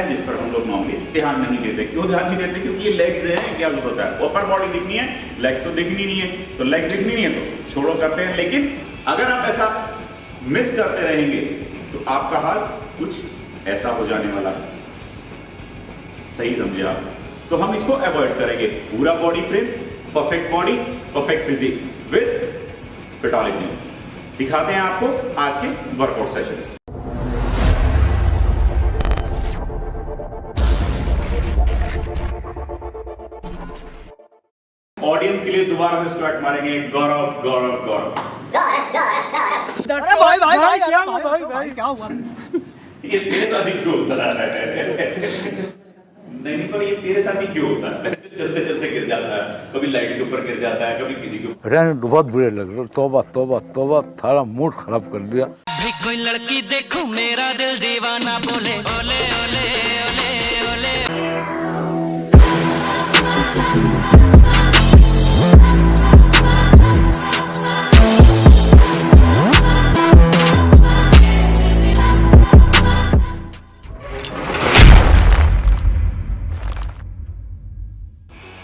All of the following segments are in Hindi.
है जिस पर हम लोग नॉर्मली ध्यान नहीं देते। क्यों ध्यान नहीं देते? क्योंकि ये लेग्स हैं, क्या जरूरत है? अपर बॉडी दिखनी है, लेग्स तो दिखनी नहीं है। तो लेग्स दिखनी नहीं है तो छोड़ो, करते हैं। लेकिन अगर आप ऐसा मिस करते रहेंगे तो आपका हाल कुछ ऐसा हो जाने वाला है। सही समझे आप? तो हम इसको अवॉइड करेंगे। पूरा body frame, perfect body, perfect physique with pathology दिखाते हैं आपको आज के वर्कआउट सेशंस। ऑडियंस के लिए दोबारा से स्क्वाट मारेंगे। गौरव गौरव गौरव। अरे भाई भाई भाई क्या हुआ? भाई क्या हुआ? ये तेरे साथ ही क्यों होता है? नहीं, पर ये तेरे साथ ही क्यों होता है? चलते चलते गिर जाता है, कभी लाइट के ऊपर गिर जाता है, कभी किसी के ऊपर। रहने बहुत बुरे लग रहे। तौबा तौबा तौबा, थारा मूड खराब कर दिया। भी कोई लड़की देखूं मेरा दिल दीवाना बोले ओले ओले ओले ओले।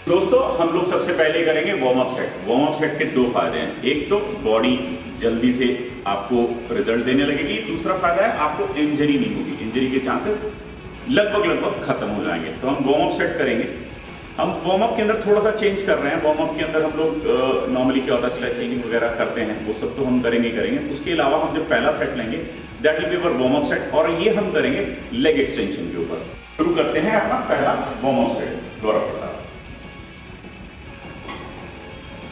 दोस्तों, हम लोग सबसे पहले करेंगे warm up set. Warm up set के दो फायदे हैं। एक तो बॉडी जल्दी से आपको रिजल्ट देने लगेगी, दूसरा फायदा है आपको इंजरी नहीं होगी। इंजरी के चांसेस लगभग खत्म हो जाएंगे। तो हम वार्म अप सेट करेंगे। हम वार्म अप के अंदर थोड़ा सा चेंज कर रहे हैं। वार्म अप के अंदर हम लोग नॉर्मली क्या होता है, स्ट्रेचिंग वगैरह करते हैं, वो सब तो हम करेंगे। उसके अलावा हम जब पहला सेट लेंगे that will be our warm up set, और ये हम करेंगे लेग एक्सटेंशन के ऊपर। शुरू करते हैं अपना पहला वार्म अप सेट गौरव के साथ।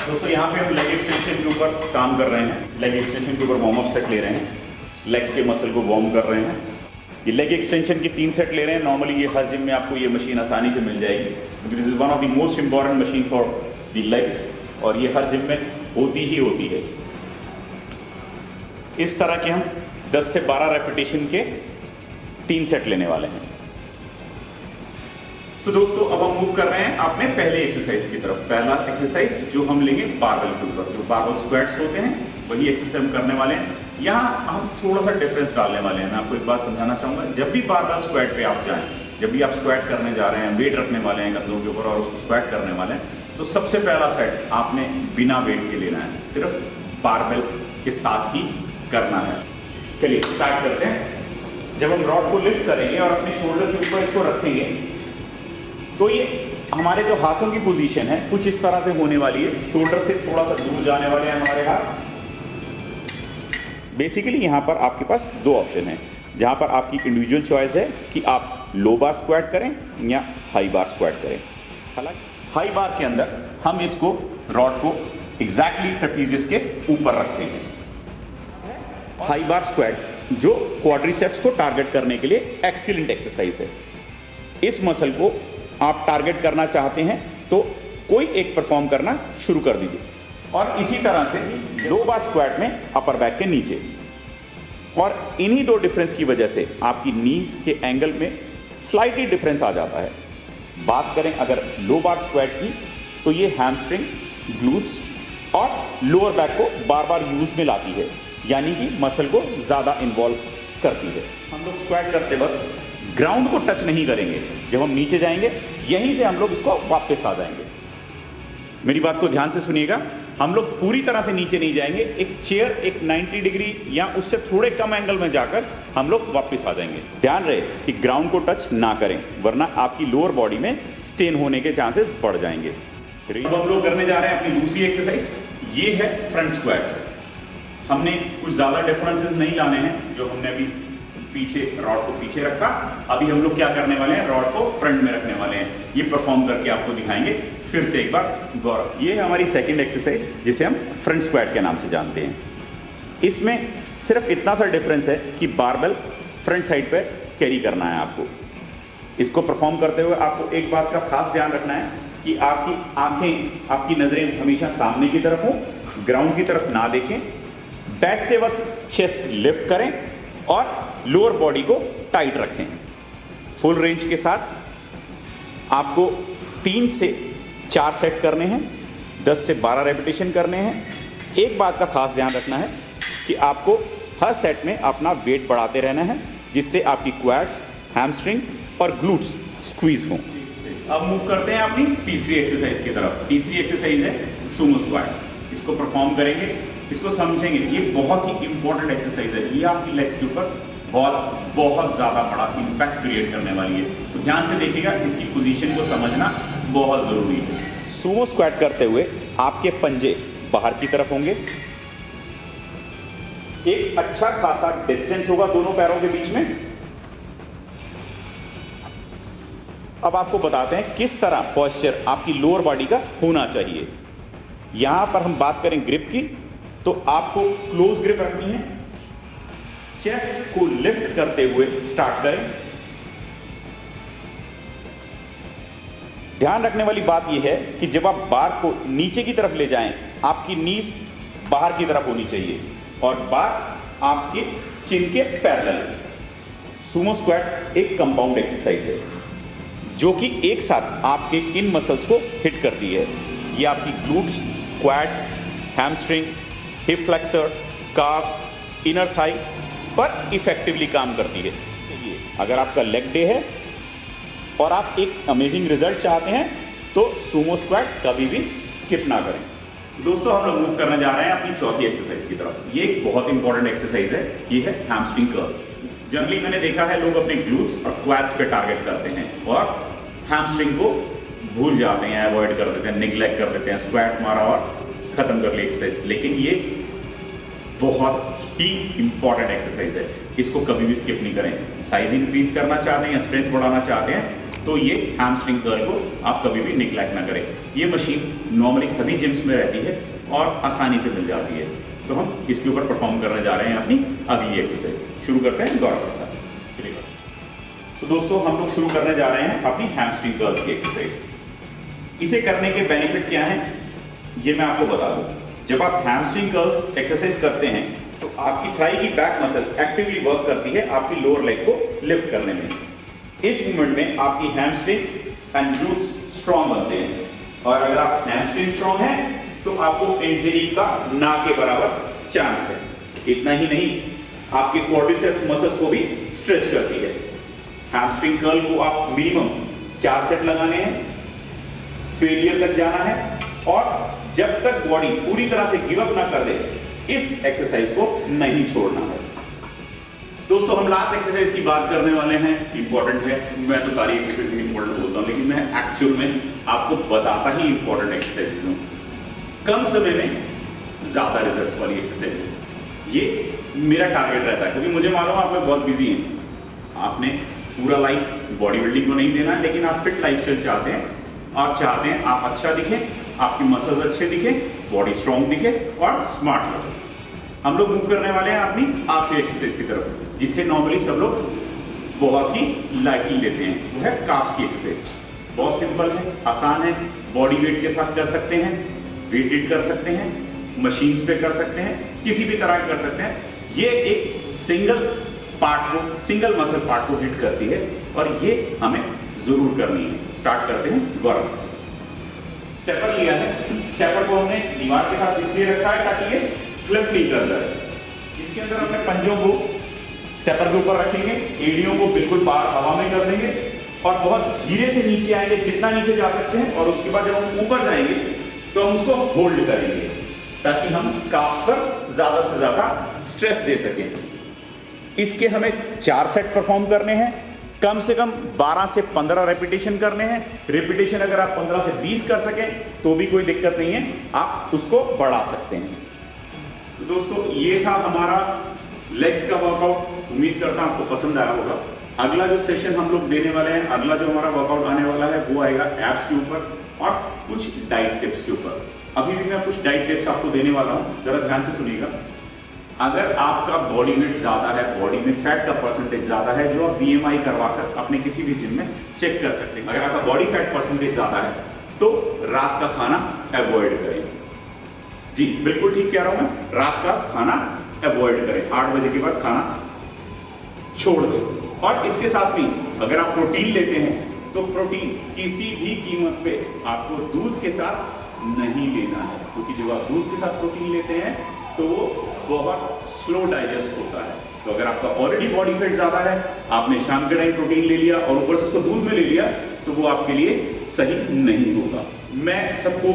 दोस्तों, यहाँ पे हम लेग एक्सटेंशन के ऊपर काम कर रहे हैं। लेग एक्सटेंशन के ऊपर वार्म अप सेट ले रहे हैं। लेग्स के मसल को वार्म कर रहे हैं। ये लेग एक्सटेंशन के 3 सेट ले रहे हैं। नॉर्मली ये हर जिम में आपको ये मशीन आसानी से मिल जाएगी, क्योंकि this is one of the most important machine for the legs, और ये हर जिम में होती ही होती है। इस तरह के हम 10 से 12 रेपिटेशन के 3 सेट लेने वाले हैं। तो दोस्तों, अब हम मूव कर रहे हैं अपने पहले एक्सरसाइज की तरफ। पहला एक्सरसाइज जो हम लेंगे बारबेल के ऊपर, जो बारबेल स्क्वाट्स होते हैं, वही एक्सरसाइज हम करने वाले हैं। यहाँ हम थोड़ा सा डिफरेंस डालने वाले हैं। मैं आपको एक बात समझाना चाहूँगा। जब भी बारबेल स्क्वाट पे आप जाएं, जब भी आप स्क्वाट करने जा रहे हैं, वेट रखने वाले हैं कंधों के ऊपर और उसको स्क्वाट करने वाले हैं, तो सबसे पहला सेट आपने बिना वेट के लेना है, सिर्फ बारबेल के साथ ही करना है। चलिए स्टार्ट करते हैं। जब हम रॉड को लिफ्ट करेंगे और अपने शोल्डर के ऊपर इसको रखेंगे, तो ये हमारे जो हाथों की पोजीशन है कुछ इस तरह से होने वाली है। शोल्डर से थोड़ा सा दूर जाने वाले हैं हमारे हाथ। बेसिकली यहाँ पर आपके पास 2 ऑप्शन हैं, जहाँ पर आपकी इंडिविजुअल चॉइस है कि आप लो बार स्क्वाट करें या हाई बार स्क्वाट करें। हालांकि हाई बार के अंदर हम इसको रॉड को एग्जैक्टली ट्रेपीजियस के ऊपर रखेंगे। हाई बार स्क्वाट जो क्वाड्रिसेप्स को टारगेट करने के लिए एक्सीलेंट एक्सरसाइज है। इस मसल को आप टारगेट करना चाहते हैं तो कोई एक परफॉर्म करना शुरू कर दीजिए, और इसी तरह से 2 बार स्क्वाट में अपर बैक के नीचे। और इन्हीं 2 डिफरेंस की वजह से आपकी नीज के एंगल में स्लाइटली डिफरेंस आ जाता है। बात करें अगर लो बार स्क्वाट की, तो ये हैमस्ट्रिंग, ग्लूट्स और लोअर बैक को बार बार यूज में लाती है, यानी कि मसल को ज़्यादा इन्वॉल्व करती है। हम लोग स्क्वाट करते वक्त ग्राउंड को टच नहीं करेंगे। जब हम नीचे जाएंगे, यहीं से हम लोग इसको वापस आ जाएंगे। मेरी बात को ध्यान से सुनिएगा। हम लोग पूरी तरह से नीचे नहीं जाएंगे। एक चेयर एक 90 डिग्री या उससे थोड़े कम एंगल में जाकर हम लोग वापस आ जाएंगे। ध्यान रहे कि ग्राउंड को टच ना करें, वरना आपकी लोअर बॉडी में स्टेन होने के चांसेस बढ़ जाएंगे। अब हम लोग करने जा रहे हैं अपनी दूसरी एक्सरसाइज। ये है फ्रंट स्क्वाट्स। हमने कुछ ज़्यादा डिफरेंसेस नहीं लाने हैं। जो हमने अभी पीछे रॉड को पीछे रखा, अभी हम लोग क्या करने वाले हैं, रॉड को फ्रंट में रखने वाले हैं। ये परफॉर्म करके आपको दिखाएंगे फिर से एक बार गौरव। ये है हमारी सेकंड एक्सरसाइज, जिसे हम फ्रंट स्क्वाट के नाम से जानते हैं। इसमें सिर्फ इतना सा डिफरेंस है कि बारबेल फ्रंट साइड पर कैरी करना है आपको। इसको परफॉर्म करते हुए आपको एक बात का खास ध्यान रखना है कि आपकी आंखें, आपकी नजरें हमेशा सामने की तरफ हो, ग्राउंड की तरफ ना देखें। बैठते वक्त चेस्ट लिफ्ट करें और लोअर बॉडी को टाइट रखें। फुल रेंज के साथ आपको 3 से 4 सेट करने हैं, 10 से 12 रेपिटेशन करने हैं। एक बात का खास ध्यान रखना है कि आपको हर सेट में अपना वेट बढ़ाते रहना है, जिससे आपकी क्वाड्स, हैमस्ट्रिंग और ग्लूट्स स्क्वीज हों। अब मूव करते हैं अपनी तीसरी एक्सरसाइज की तरफ। तीसरी एक्सरसाइज है सुमो स्क्वाट्स। इसको परफॉर्म करेंगे, इसको समझेंगे। ये बहुत ही इंपॉर्टेंट एक्सरसाइज है। ये आपकी लेग्स के ऊपर बहुत ज़्यादा बड़ा इम्पैक्ट क्रिएट करने वाली है। तो ध्यान से देखिएगा, इसकी पोजीशन को समझना बहुत ज़रूरी है। सुमो स्क्वाट करते हुए आपके पंजे बाहर की तरफ होंगे। एक अच्छा खासा डिस्टेंस होगा दोनों पैरों के बीच में। अब आपको बताते हैं किस तरह पोस्चर आपकी लोअर बॉडी का होना चाहिए। यहां पर हम बात करें ग्रिप की, तो आपको क्लोज ग्रिप रखनी है। चेस्ट को लिफ्ट करते हुए स्टार्ट करें। ध्यान रखने वाली बात यह है कि जब आप बार को नीचे की तरफ ले जाएं, आपकी नीज बाहर की तरफ होनी चाहिए और बार आपके चिन के पैरेलल। सुमो स्क्वाट एक कंपाउंड एक्सरसाइज है जो कि एक साथ आपके इन मसल्स को हिट करती है। ये आपकी glutes, quads, hamstring, hip flexor, calves, inner thigh पर इफेक्टिवली काम करती है। अगर आपका लेग डे है और आप एक अमेजिंग रिजल्ट चाहते हैं तो सुमो स्क्वाट कभी भी स्किप ना करें। दोस्तों, हम लोग मूव करने जा रहे हैं अपनी चौथी एक्सरसाइज की तरफ। ये एक बहुत इंपॉर्टेंट एक्सरसाइज है। ये है हैमस्ट्रिंग कर्ल्स। जनरली मैंने देखा है लोग अपने ग्लूट्स और क्वाड्स पे टारगेट करते हैं और हैमस्ट्रिंग को भूल जाते हैं, अवॉइड कर देते हैं, निगलेक्ट कर देते हैं। स्क्वाट मारा और खत्म कर ली एक्सरसाइज। लेकिन ये बहुत ही इंपॉर्टेंट एक्सरसाइज है, इसको कभी भी स्किप नहीं करें। साइज इंक्रीज करना चाहते हैं या स्ट्रेंथ बढ़ाना चाहते हैं तो ये हैमस्ट्रिंग कर्ल को आप कभी भी निगलेक्ट ना करें। ये मशीन नॉर्मली सभी जिम्स में रहती है और आसानी से मिल जाती है। तो हम इसके ऊपर परफॉर्म करने जा रहे हैं अपनी अगली एक्सरसाइज। शुरू करते हैं गौरव के साथ। तो दोस्तों, हम लोग शुरू करने जा रहे हैं अपनी हैमस्ट्रिंग कर्ल्स की एक्सरसाइज। इसे करने के बेनिफिट क्या हैं ये मैं आपको बता दूं। जब आप हैमस्ट्रिंग कर्ल्स एक्सरसाइज करते हैं तो आपकी थाई की बैक मसल एक्टिवली वर्क करती है आपकी लोअर लेग को लिफ्ट करने में। इस मूवमेंट में आपकी हैमस्ट्रिंग एंड ग्लूट्स स्ट्रॉन्ग बनते हैं और अगर आप हैमस्ट्रिंग स्ट्रॉन्ग है तो आपको इंजरी का ना के बराबर चांस है। इतना ही नहीं, आपके क्वाड्रिसेप्स मसल्स को भी स्ट्रेच करती है। हैमस्ट्रिंग कर्ल को आप मिनिमम 4 सेट लगाने हैं, फेलियर तक जाना है और जब तक बॉडी पूरी तरह से गिव अप ना कर दे इस एक्सरसाइज को नहीं छोड़ना है। दोस्तों, हम लास्ट एक्सरसाइज की बात करने वाले हैं। इंपॉर्टेंट है, मैं तो सारी एक्सरसाइज इंपॉर्टेंट बोलता हूं लेकिन मैं एक्चुअल में आपको बताता ही इंपॉर्टेंट एक्सरसाइज हूं। कम समय में ज्यादा रिजल्ट्स वाली एक्सरसाइजेस, ये मेरा टारगेट रहता है क्योंकि मुझे मालूम आप लोग बहुत बिजी हैं। आपने पूरा लाइफ बॉडी बिल्डिंग को नहीं देना है लेकिन आप फिट लाइफस्टाइल चाहते हैं और चाहते हैं आप अच्छा दिखें, आपकी मसल्स अच्छे दिखें, बॉडी स्ट्रॉन्ग दिखे और स्मार्ट लगे। हम लोग मूव करने वाले हैं अपनी आखिरी एक्सरसाइज की तरफ जिसे नॉर्मली सब लोग बहुत ही लाइटली लेते हैं। वो है काफ्स की एक्सरसाइज। बहुत सिंपल है, आसान है, बॉडी वेट के साथ कर सकते हैं, वेटेड कर सकते हैं, मशीन्स पे कर सकते हैं, किसी भी तरह कर सकते हैं। ये एक सिंगल मसल पार्ट को हिट करती है और ये हमें जरूर करनी है। स्टार्ट करते हैं गौरव। स्टेपर लिया है, स्टेपर को हमने दीवार के साथ इसलिए रखा है ताकि ये फ्लिप नहीं कर जाए। इसके अंदर अपने पंजों को स्टेपर के ऊपर रखेंगे, एड़ियों को बिल्कुल बाहर हवा में कर देंगे और बहुत धीरे से नीचे आएंगे, जितना नीचे जा सकते हैं। और उसके बाद जब हम ऊपर जाएंगे तो हम उसको होल्ड करेंगे ताकि हम काफ्स पर ज्यादा से ज्यादा स्ट्रेस दे सकें। इसके हमें 4 सेट परफॉर्म करने हैं, कम से कम 12 से 15 रेपिटेशन करने हैं। रेपिटेशन अगर आप 15 से 20 कर सकें तो भी कोई दिक्कत नहीं है, आप उसको बढ़ा सकते हैं। तो दोस्तों, ये था हमारा लेग्स का वर्कआउट। उम्मीद करता हूं आपको पसंद आया होगा। अगला जो सेशन हम लोग देने वाले हैं, अगला जो हमारा वर्कआउट आने वाला है वो आएगा एब्स के ऊपर और कुछ डाइट टिप्स के ऊपर। अभी भी मैं कुछ डाइट टिप्स आपको देने वाला हूं, जरा ध्यान से सुनिएगा। अगर आपका बॉडी वेट ज्यादा है, बॉडी में फैट का परसेंटेज ज्यादा है, जो आप BMI करवाकर अपने किसी भी जिम में चेक कर सकते हैं। अगर आपका बॉडी फैट परसेंटेज ज्यादा है तो रात का खाना अवॉइड करें। जी बिल्कुल ठीक कह रहा हूं मैं, रात का खाना अवॉइड करें। 8 बजे के बाद खाना छोड़ दें। और इसके साथ भी अगर आप प्रोटीन लेते हैं तो प्रोटीन किसी भी कीमत पे आपको दूध के साथ नहीं लेना है, क्योंकि जब आप दूध के साथ प्रोटीन लेते हैं तो वो बहुत स्लो डाइजेस्ट होता है। तो अगर आपका ऑलरेडी बॉडी फैट ज़्यादा है, आपने शाम के टाइम प्रोटीन ले लिया और ऊपर से उसको दूध में ले लिया, तो वो आपके लिए सही नहीं होगा। मैं सबको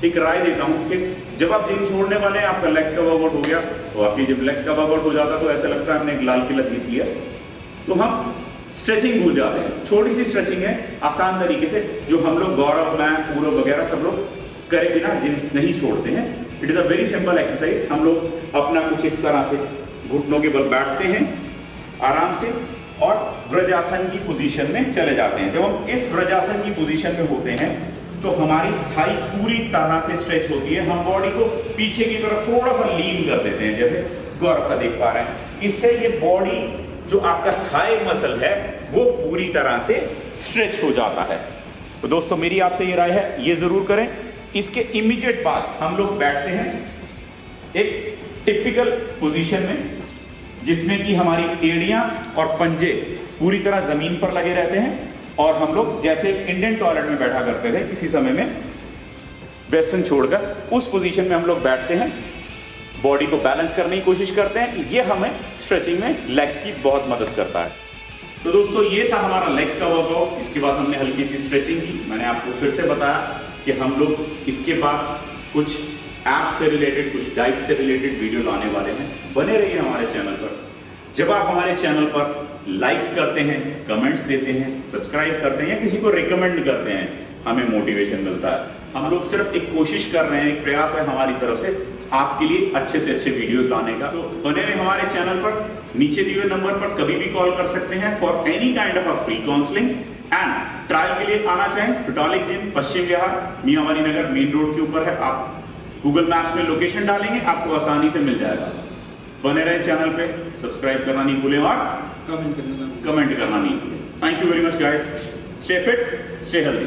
एक राय देता हूँ कि जब आप जिम छोड़ने वाले हैं, आपका लेग्स का वर्कआउट हो गया, तो आपकी जब लेग्स का वर्कआउट हो जाता है तो ऐसा लगता है हमने एक लाल किला जीत लिया, तो हम स्ट्रेचिंग भूल जाते हैं। छोटी सी स्ट्रेचिंग है, आसान तरीके से, जो हम लोग गौरव, मैं, पूरव वगैरह सब लोग करे बिना जिम नहीं छोड़ते हैं। It is a very simple exercise. हम लोग अपना कुछ इस तरह से घुटनों के बल बैठते हैं आराम से और व्रजासन की पोजीशन में चले जाते हैं। जब हम इस व्रजासन की पोजीशन में होते हैं तो हमारी थाई पूरी तरह से स्ट्रेच होती है। हम बॉडी को पीछे की तरफ थोड़ा सा लीन कर देते हैं, जैसे गौरव का देख पा रहे हैं। इससे ये बॉडी जो आपका थाई मसल है वो पूरी तरह से स्ट्रेच हो जाता है। तो दोस्तों मेरी आपसे ये राय है, ये जरूर करें। इसके इमीडिएट बाद हम लोग बैठते हैं एक टिपिकल पोजीशन में, जिसमें कि हमारी एड़ियां और पंजे पूरी तरह जमीन पर लगे रहते हैं और हम लोग जैसे इंडियन टॉयलेट में बैठा करते थे किसी समय में, वेस्टर्न छोड़कर उस पोजीशन में हम लोग बैठते हैं, बॉडी को बैलेंस करने की कोशिश करते हैं। ये हमें स्ट्रेचिंग में लेग्स की बहुत मदद करता है। तो दोस्तों ये था हमारा लेग्स का वर्कआउट। इसके बाद हमने हल्की सी स्ट्रेचिंग की। मैंने आपको फिर से बताया कि हम लोग इसके बाद कुछ ऐप से रिलेटेड, कुछ डाइट से रिलेटेड वीडियो लाने वाले हैं। बने रहिए हमारे चैनल पर। जब आप हमारे चैनल पर लाइक्स करते हैं, कमेंट्स देते हैं, सब्सक्राइब करते हैं या किसी को रिकमेंड करते हैं, हमें मोटिवेशन मिलता है। हम लोग सिर्फ एक कोशिश कर रहे हैं, एक प्रयास है हमारी तरफ से आपके लिए अच्छे से अच्छे वीडियोस लाने का। तो बने रहे हमारे चैनल पर। नीचे दिए हुए नंबर पर कभी भी कॉल कर सकते हैं for any kind of a free counselling and trial के लिए आना चाहें। फिटोलिक जिम, पश्चिम विहार, मियांवाली नगर, मेन रोड के ऊपर है। आप गूगल मैप्स में लोकेशन डालेंगे, आपको आसानी से मिल जाएगा। बने रहे चैनल पे, सब्सक्राइब करना नहीं भूलें और कमेंट करना नहीं भूलें। Thank you very much guys. Stay fit, stay healthy.